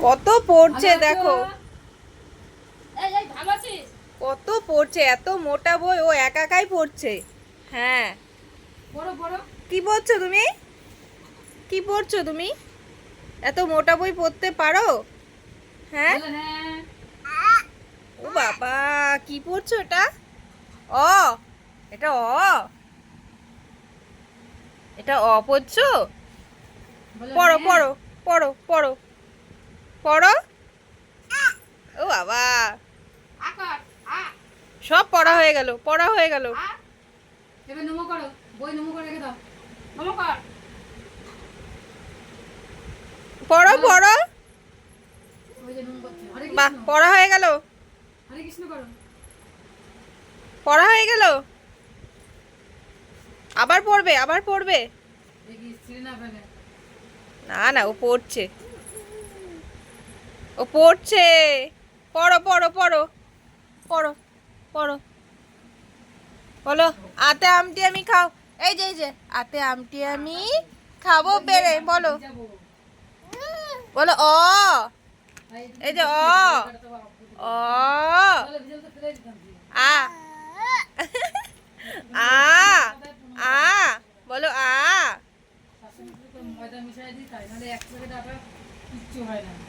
কত পড়ছে দেখো, কত পড়ছে, এত মোটা বই ও একা একাই পড়ছে। হ্যাঁ, কি পড়ছো তুমি? কি পড়ছো তুমি? এত মোটা বই পড়তে পারো? হ্যাঁ, ও বাবা, কি পড়ছো এটা? অ, এটা এটা পড়ছো? পড়ো পড়ো পড়ো পড়ো পড়ো। ও বাবা, সব পড়া হয়ে গেল, পড়া হয়ে গেল। এবার নমো করো, বই নমো করে রেখে দাও। নমো কর। পড়ো পড়ো। ওই যে নমো করছে। হরে বাহ, কৃষ্ণ। পড়া হয়ে গেল, হরে কৃষ্ণ করো। পড়া হয়ে গেল। আবার পড়বে, আবার পড়বে। দেখি ছিঁড়ে না ফেলে। না না, ও পড়ছে, ও পড়ছে। পড়ো পড়ো পড়ো পড়ো পড়ো। বলো, আতে আমটি আমি খাও। এই যে আতে আমটি আমি খাবো পেরে, বলো। যাবো। বলো অ, এই যে অ, অ, তাহলে বিজল তো ফেলে দিতাম দিয়ে। আ, আ, আ, বলো আ। তার সঙ্গে একটু ময়দা মিশিয়ে দিই, তাই নাহলে এক প্যাকেট আটা কিচ্ছু হয় না।